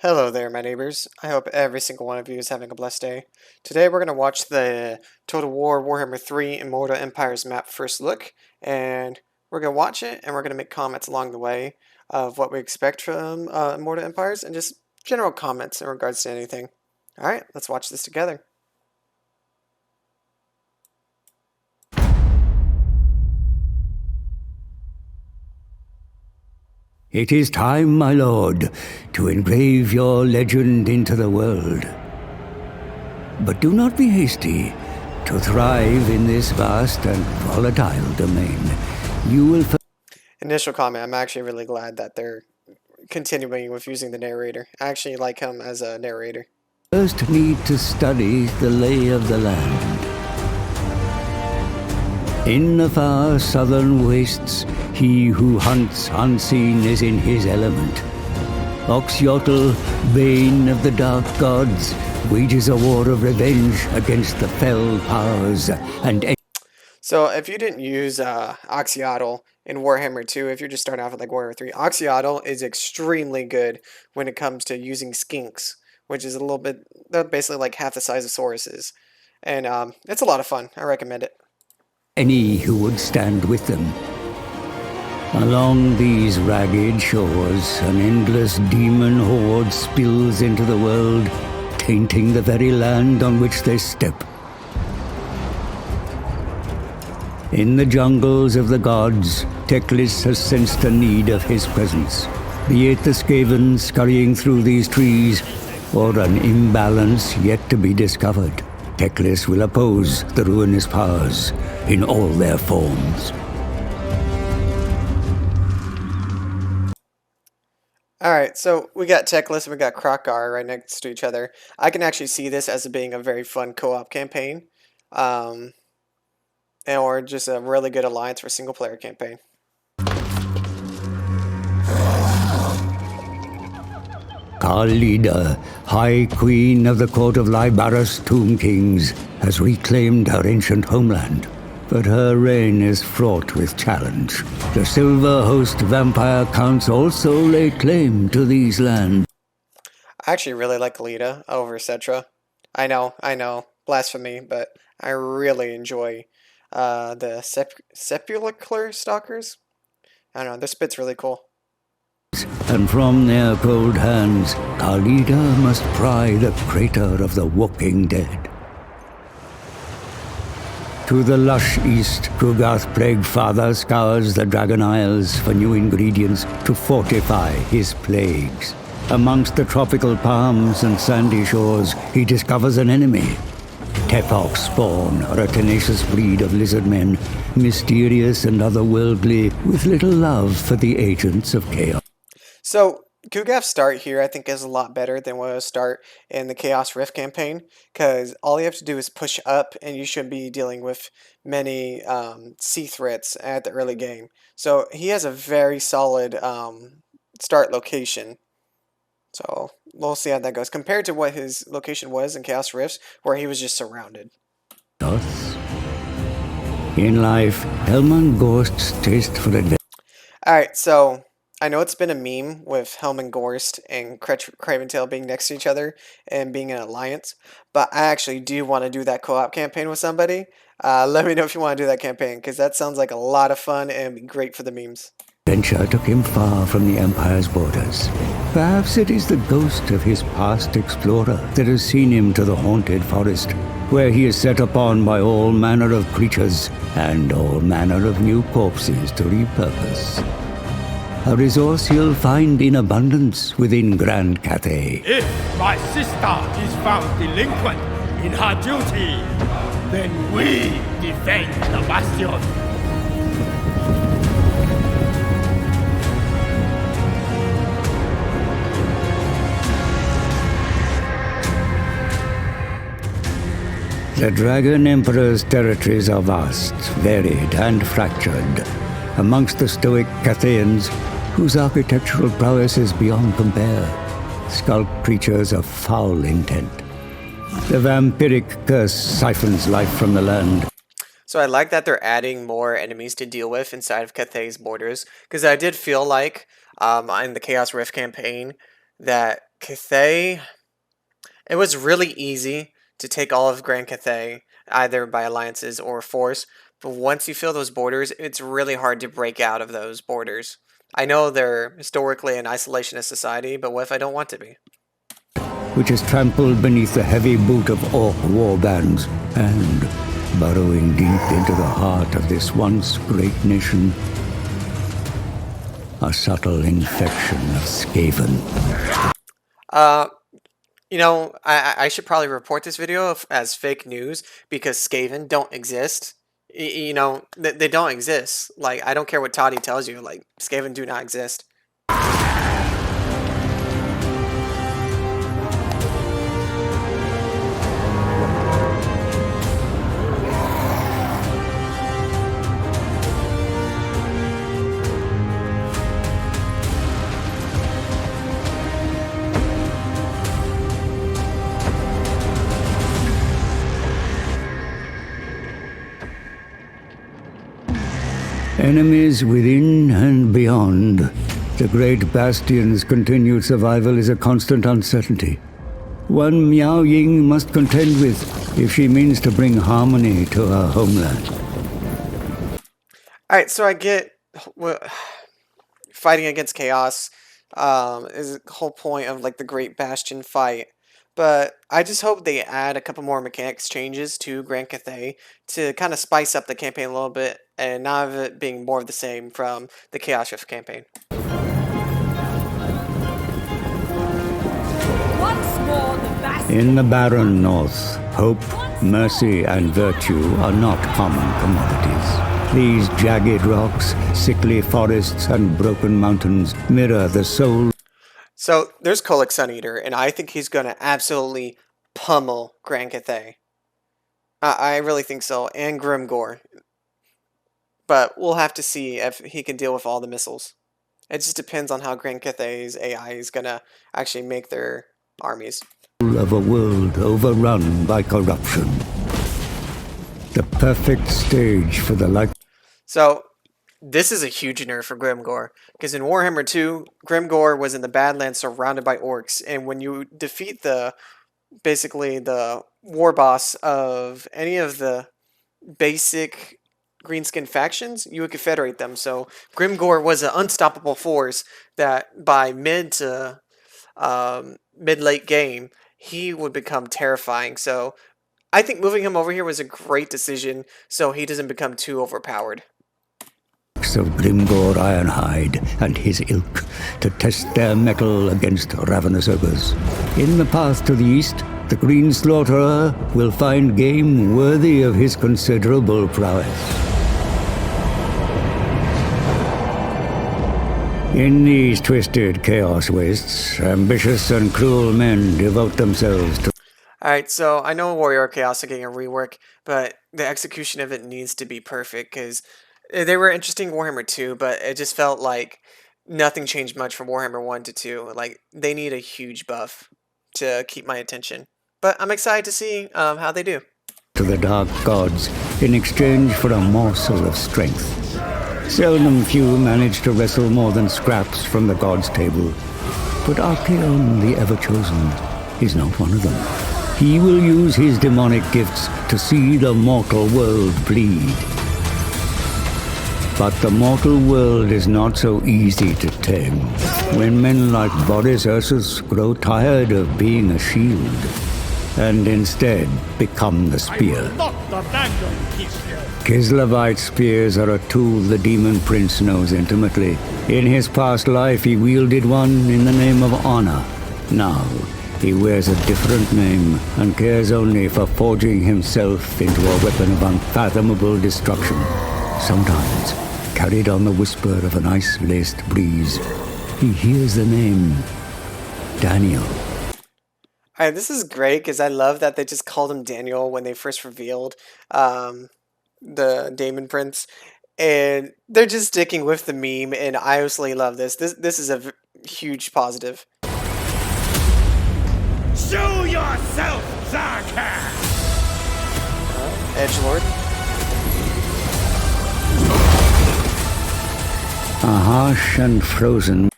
Hello there, my neighbors. I hope every single one of you is having a blessed day. Today we're going to watch the Total War Warhammer 3 Immortal Empires map first look, and we're going to watch it, and we're going to make comments along the way of what we expect from Immortal Empires, and just general comments in regards to anything. Alright, let's watch this together. It is time, my lord, to engrave your legend into the world. But do not be hasty. To thrive in this vast and volatile domain, you will Initial comment, I'm actually really glad that they're continuing with using the narrator. I actually like him as a narrator. first need to study the lay of the land. In the far southern wastes, he who hunts unseen is in his element. Oxyotl, bane of the dark gods, wages a war of revenge against the fell powers and... So if you didn't use Oxyotl in Warhammer 2, if you're just starting off with like Warhammer 3, Oxyotl is extremely good when it comes to using skinks, which is a little bit, they're basically like half the size of Sauruses. And it's a lot of fun. I recommend it. Any who would stand with them. Along these ragged shores, an endless demon horde spills into the world, tainting the very land on which they step. In the jungles of the gods, Teclis has sensed the need of his presence. Be it the Skaven scurrying through these trees, or an imbalance yet to be discovered, Teclis will oppose the ruinous powers in all their forms. Alright, so we got Teclis and we got Krokar right next to each other. I can actually see this as being a very fun co-op campaign. Or just a really good alliance for single player campaign. Khalida, High Queen of the Court of Lybaris Tomb Kings, has reclaimed her ancient homeland. But her reign is fraught with challenge. The Silver Host vampire counts also lay claim to these lands. I actually really like Khalida over Cetra. I know, blasphemy, but I really enjoy the Sepulchre Stalkers. I don't know, their spit's really cool. And from their cold hands, Khalida must pry the crater of the walking dead. To the lush east, Kugath Plaguefather scours the Dragon Isles for new ingredients to fortify his plagues. Amongst the tropical palms and sandy shores, he discovers an enemy. Tepok Spawn are a tenacious breed of lizard men, mysterious and otherworldly, with little love for the agents of chaos. So, Kugath's start here I think is a lot better than what it'll start in the Chaos Rift campaign, because all you have to do is push up and you shouldn't be dealing with many sea threats at the early game. So he has a very solid start location. So we'll see how that goes, compared to what his location was in Chaos Rifts, where he was just surrounded. In life, Helman Ghost's taste for adventure. Alright, so I know it's been a meme with Helman Gorst and Craventail being next to each other and being an alliance, but I actually do want to do that co-op campaign with somebody. Let me know if you want to do that campaign, because that sounds like a lot of fun and be great for the memes. Adventure took him far from the Empire's borders. Perhaps it is the ghost of his past explorer that has seen him to the haunted forest, where he is set upon by all manner of creatures and all manner of new corpses to repurpose. A resource he'll find in abundance within Grand Cathay. If my sister is found delinquent in her duty, then we defend the bastion. The Dragon Emperor's territories are vast, varied, and fractured. Amongst the stoic Cathayans, whose architectural prowess is beyond compare, skulk creatures of foul intent. The vampiric curse siphons life from the land. So I like that they're adding more enemies to deal with inside of Cathay's borders, because I did feel like in the Chaos Rift campaign that Cathay, it was really easy to take all of Grand Cathay, either by alliances or force, but once you fill those borders, it's really hard to break out of those borders. I know they're historically an isolationist society, but what if I don't want to be? which is trampled beneath the heavy boot of orc warbands, and, burrowing deep into the heart of this once great nation, a subtle infection of Skaven. Uh, I should probably report this video as fake news because Skaven don't exist. They don't exist. Like, I don't care what Toddy tells you. Like, Skaven do not exist. Enemies within and beyond, the great bastion's continued survival is a constant uncertainty. One Miao Ying must contend with if she means to bring harmony to her homeland. Alright, so I get fighting against chaos is the whole point of like the Great Bastion fight. But I just hope they add a couple more mechanics changes to Grand Cathay to kind of spice up the campaign a little bit and not have it being more of the same from the Chaos Rift campaign. In the barren north, hope, mercy, and virtue are not common commodities. These jagged rocks, sickly forests, and broken mountains mirror the soul. So there's Kolek Suneater, and I think he's going to absolutely pummel Grand Cathay. I really think so, and Grimgore. But we'll have to see if he can deal with all the missiles. It just depends on how Grand Cathay's AI is going to actually make their armies. Of a world overrun by corruption. The perfect stage for the light. So, this is a huge nerf for Grimgore, because in Warhammer 2, Grimgore was in the Badlands surrounded by orcs, and when you defeat basically the war boss of any of the basic greenskin factions, you would confederate them. So Grimgore was an unstoppable force that by mid-late game, he would become terrifying. So I think moving him over here was a great decision so he doesn't become too overpowered. Of Grimgore Ironhide and his ilk to test their mettle against ravenous ogres. In the path to the east, the Green Slaughterer will find game worthy of his considerable prowess. In these twisted chaos wastes, ambitious and cruel men devote themselves to... Alright, so I know Warrior Chaos are getting a rework, but the execution of it needs to be perfect, because they were interesting in Warhammer 2, but it just felt like nothing changed much from Warhammer 1 to 2. Like, they need a huge buff to keep my attention. But I'm excited to see how they do. To the dark gods in exchange for a morsel of strength. Seldom few manage to wrestle more than scraps from the gods' table. But Archaon, the Ever-Chosen, is not one of them. He will use his demonic gifts to see the mortal world bleed. But the mortal world is not so easy to tame. When men like Boris Ursus grow tired of being a shield, and instead become the spear. Kislevites spears are a tool the demon prince knows intimately. In his past life he wielded one in the name of honor. Now he wears a different name and cares only for forging himself into a weapon of unfathomable destruction. Sometimes, carried on the whisper of an ice-laced breeze, he hears the name Daniel. Alright, this is great because I love that they just called him Daniel when they first revealed the Demon Prince. And they're just sticking with the meme, and I absolutely love this. This is a huge positive. Show yourself, Zarkhan! Edgelord. A harsh and frozen.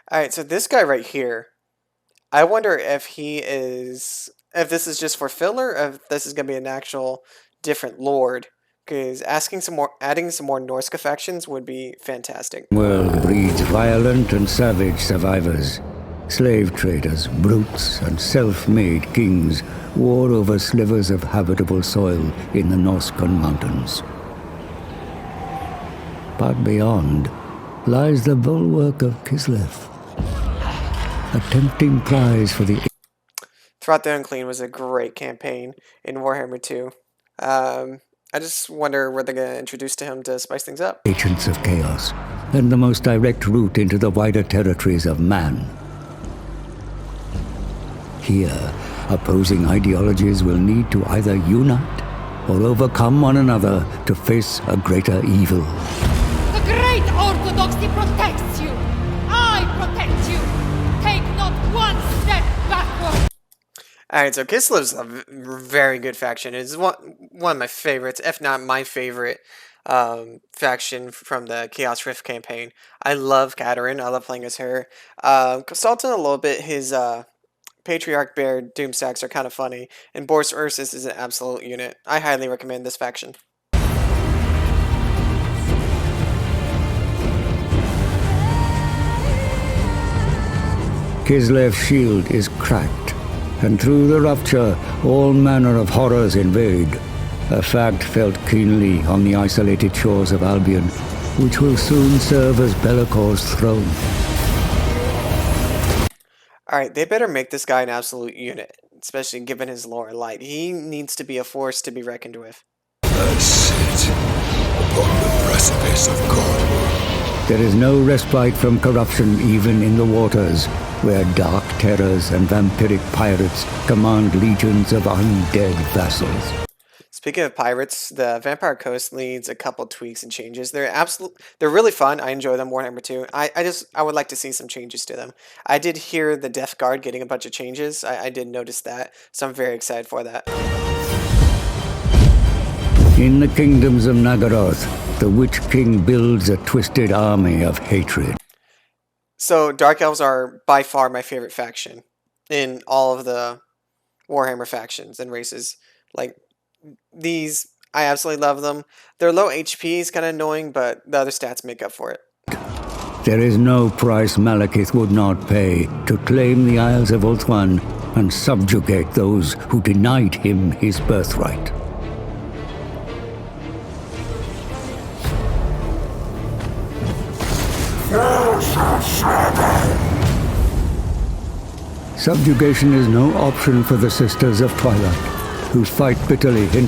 Alright, so this guy right here, I wonder if if this is just for filler, or if this is gonna be an actual different lord. Because adding some more Norska factions would be fantastic. World breeds violent and savage survivors. Slave traders, brutes, and self-made kings war over slivers of habitable soil in the Norskan mountains. But beyond lies the bulwark of Kislev, a tempting prize for the Throughout the Unclean was a great campaign in Warhammer 2. I just wonder where they're going to introduce to him to spice things up. agents of chaos, and the most direct route into the wider territories of man. Here, opposing ideologies will need to either unite or overcome one another to face a greater evil. The great orthodoxy protects you. I protect you. Take not one step backward. Alright, so Kislev's a very good faction. It's one of my favorites, if not my favorite faction from the Chaos Rift campaign. I love Katerin. I love playing as her. Sultan a little bit. His Patriarch Bear Doomstacks are kind of funny. And Boris Ursus is an absolute unit. I highly recommend this faction. Kislev's shield is cracked, and through the rupture, all manner of horrors invade. A fact felt keenly on the isolated shores of Albion, which will soon serve as Be'lakor's throne. Alright, they better make this guy an absolute unit, especially given his lore. Like, he needs to be a force to be reckoned with. I sit upon the precipice of God. There is no respite from corruption even in the waters, where dark terrors and vampiric pirates command legions of undead vassals. Speaking of pirates, the Vampire Coast needs a couple tweaks and changes. They're really fun. I enjoy them. Warhammer 2. I would like to see some changes to them. I did hear the Death Guard getting a bunch of changes. I did notice that, so I'm very excited for that. In the kingdoms of Nagaroth, the Witch King builds a twisted army of hatred. So Dark Elves are by far my favorite faction in all of the Warhammer factions and races. Like, these, I absolutely love them. Their low HP is kind of annoying, but the other stats make up for it. There is no price Malekith would not pay to claim the Isles of Ulthuan and subjugate those who denied him his birthright. Subjugation is no option for the Sisters of Twilight, who fight bitterly in...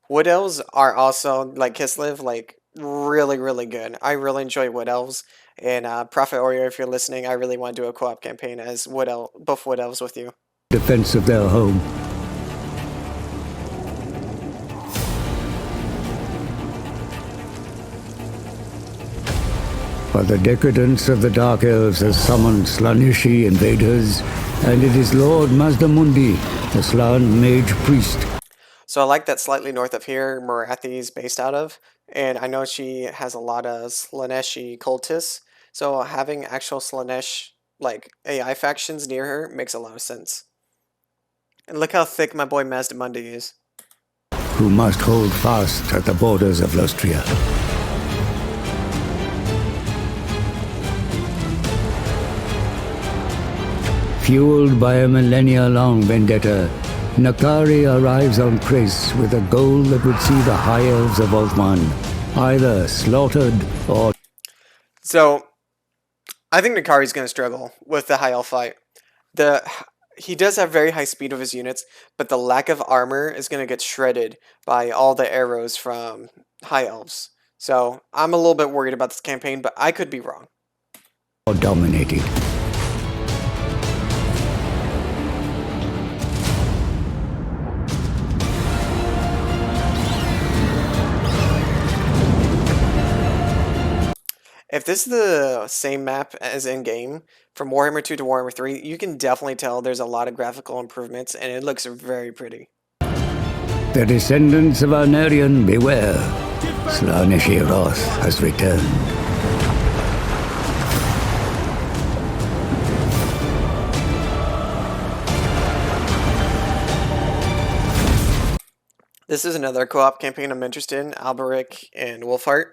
Wood Elves are also, like Kislev, like, really, really good. I really enjoy Wood Elves. And Prophet Oreo, if you're listening, I really want to do a co-op campaign as both Wood Elves with you. defense of their home. But the decadence of the Dark Elves has summoned Slaaneshi invaders, and it is Lord Mazdamundi, the Slan mage priest. So I like that slightly north of here, Marathi is based out of. And I know she has a lot of Slaaneshi cultists. So having actual Slaanesh, like, AI factions near her makes a lot of sense. And look how thick my boy Mazdamundi is. Who must hold fast at the borders of Lostria. Fueled by a millennia-long vendetta, Nakari arrives on Chris with a goal that would see the High Elves of Ulthuan either slaughtered or... So, I think Nakari's going to struggle with the High Elf fight. He does have very high speed with his units, but the lack of armor is going to get shredded by all the arrows from High Elves. So, I'm a little bit worried about this campaign, but I could be wrong. dominated. If this is the same map as in-game, from Warhammer 2 to Warhammer 3, you can definitely tell there's a lot of graphical improvements, and it looks very pretty. The descendants of Arnerian, beware. Slaaneshi Roth has returned. This is another co-op campaign I'm interested in, Alberic and Wolfheart.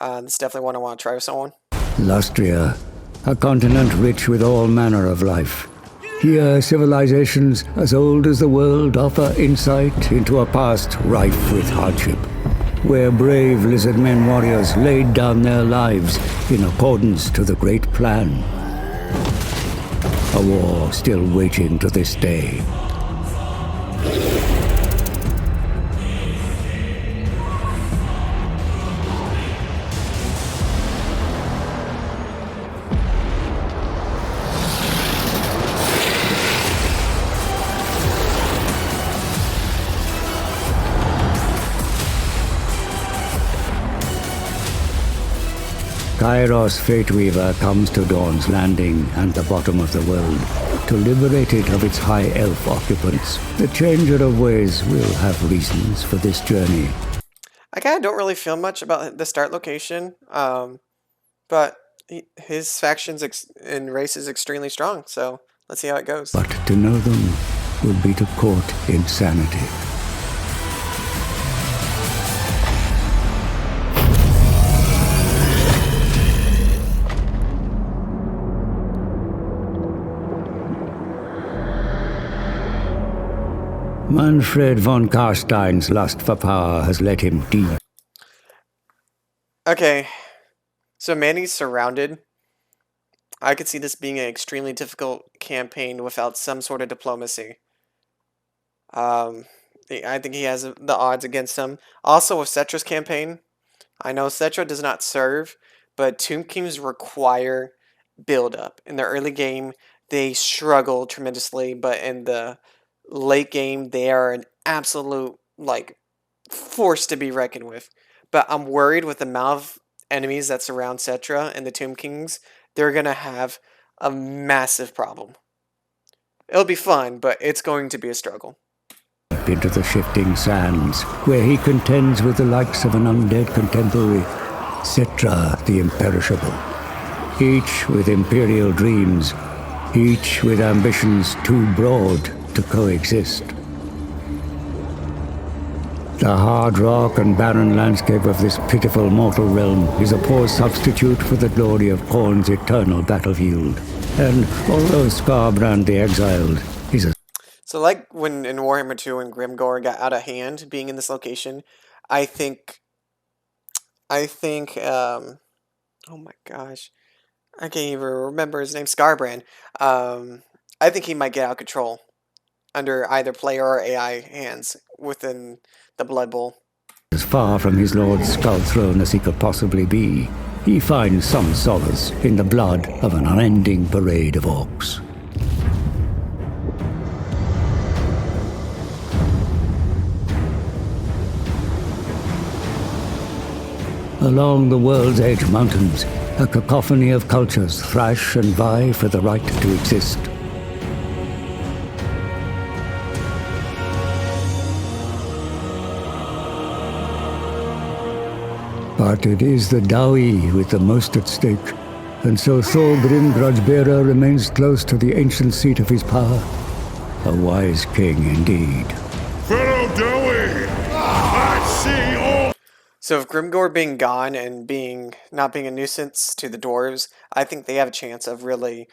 This is definitely one I want to try with someone. Lustria, a continent rich with all manner of life. Here, civilizations as old as the world offer insight into a past rife with hardship, where brave lizard men warriors laid down their lives in accordance to the great plan. A war still waging to this day. Kairos Fateweaver comes to Dawn's Landing and the bottom of the world to liberate it of its high elf occupants. The Changer of Ways will have reasons for this journey. I kind of don't really feel much about the start location, but his factions and race is extremely strong, so let's see how it goes. But to know them would be to court insanity. Manfred von Karstein's lust for power has led him deep. Okay, so Manny's surrounded. I could see this being an extremely difficult campaign without some sort of diplomacy. I think he has the odds against him. Also with Cetra's campaign, I know Cetra does not serve, but Tomb Kings require build-up. In the early game, they struggle tremendously, but in the late game, they are an absolute, like, force to be reckoned with. But I'm worried with the amount of enemies that surround Cetra and the Tomb Kings, they're going to have a massive problem. It'll be fun, but it's going to be a struggle. Into the shifting sands, where he contends with the likes of an undead contemporary, Cetra the Imperishable. Each with imperial dreams, each with ambitions too broad to coexist. The hard rock and barren landscape of this pitiful mortal realm is a poor substitute for the glory of Khorne's eternal battlefield. And although Skarbrand the Exiled is a... So like when in Warhammer 2 when Grimgor got out of hand being in this location, I think, oh my gosh, I can't even remember his name, Skarbrand. I think he might get out of control under either player or AI hands within the Blood Bowl. As far from his lord's skull throne as he could possibly be, he finds some solace in the blood of an unending parade of orcs. Along the World's Edge Mountains, a cacophony of cultures thrash and vie for the right to exist. But it is the Dawi with the most at stake, and so Thorgrim Grudgebearer remains close to the ancient seat of his power. A wise king indeed. Fellow Dowie, I see all. So if Grimgor being gone and not being a nuisance to the dwarves, I think they have a chance of really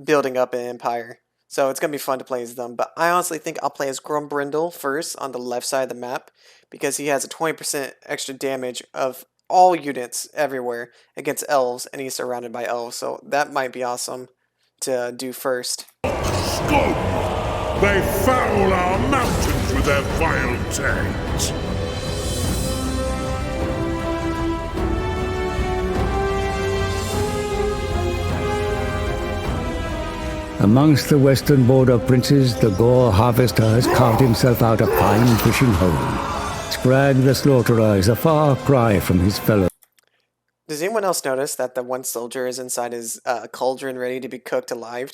building up an empire. So it's going to be fun to play as them. But I honestly think I'll play as Grumbrindle first on the left side of the map, because he has a 20% extra damage of all units everywhere against elves, and he's surrounded by elves. So that might be awesome to do first. Scope! They foul our mountains with their vile taint. Amongst the western border princes, the Gore Harvester has carved himself out a fine fishing hole. Scrag the Slaughterer is a far cry from his fellow. Does anyone else notice that the one soldier is inside his cauldron ready to be cooked alive?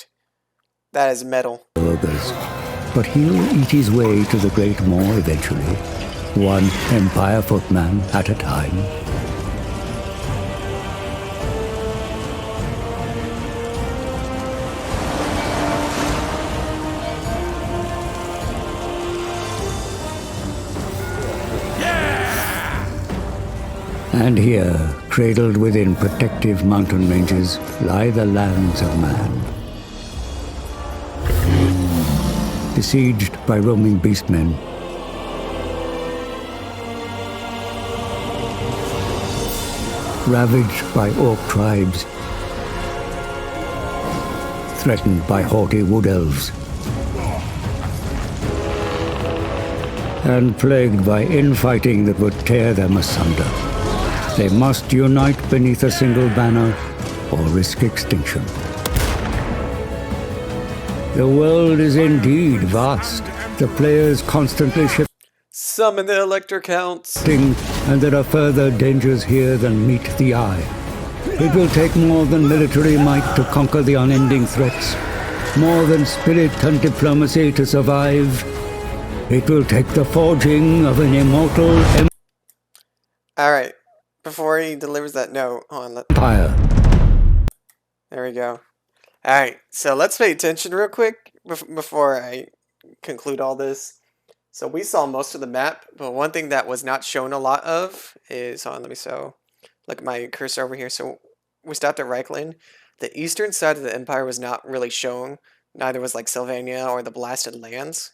That is metal. Ogres. But he'll eat his way to the Great Maw eventually, one Empire footman at a time. And here, cradled within protective mountain ranges, lie the lands of man. Besieged by roaming beastmen, ravaged by orc tribes, threatened by haughty wood elves, and plagued by infighting that would tear them asunder. They must unite beneath a single banner or risk extinction. The world is indeed vast. The players constantly Summon the electric counts. shifting, and there are further dangers here than meet the eye. It will take more than military might to conquer the unending threats, more than spirit and diplomacy to survive. It will take the forging of an immortal Alright, before he delivers that note, hold on, empire. there we go. Alright, so let's pay attention real quick before I conclude all this. So we saw most of the map, but one thing that was not shown a lot of is, hold on, look at my cursor over here. So we stopped at Reichland. The eastern side of the empire was not really shown. Neither was like Sylvania or the Blasted Lands.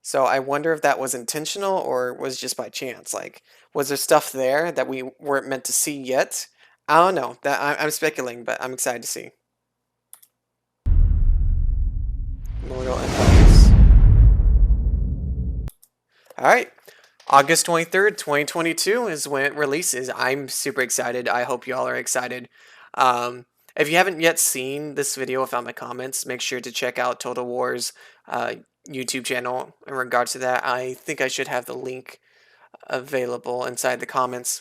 So I wonder if that was intentional or was just by chance. Like, was there stuff there that we weren't meant to see yet? I don't know. I'm speculating, but I'm excited to see. Immortal Empires. Alright, August 23rd, 2022 is when it releases. I'm super excited. I hope y'all are excited. If you haven't yet seen this video without my comments, make sure to check out Totalwar's YouTube channel in regards to that. I think I should have the link available inside the comments.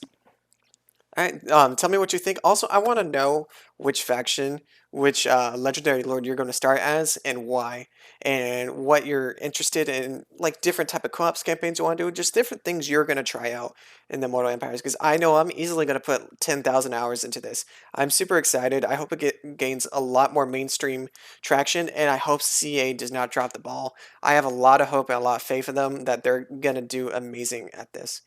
Alright, tell me what you think. Also, I want to know which faction, which legendary lord you're going to start as, and why, and what you're interested in, like different type of co-ops campaigns you want to do, just different things you're going to try out in the Immortal Empires, because I know I'm easily going to put 10,000 hours into this. I'm super excited. I hope it gains a lot more mainstream traction, and I hope CA does not drop the ball. I have a lot of hope and a lot of faith in them that they're going to do amazing at this.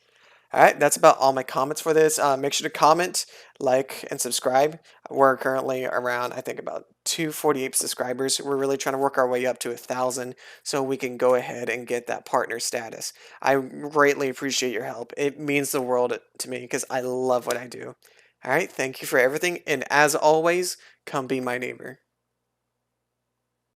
Alright, that's about all my comments for this. Make sure to comment, like, and subscribe. We're currently around, I think, about 248 subscribers. We're really trying to work our way up to 1,000 so we can go ahead and get that partner status. I greatly appreciate your help. It means the world to me because I love what I do. Alright, thank you for everything, and as always, come be my neighbor.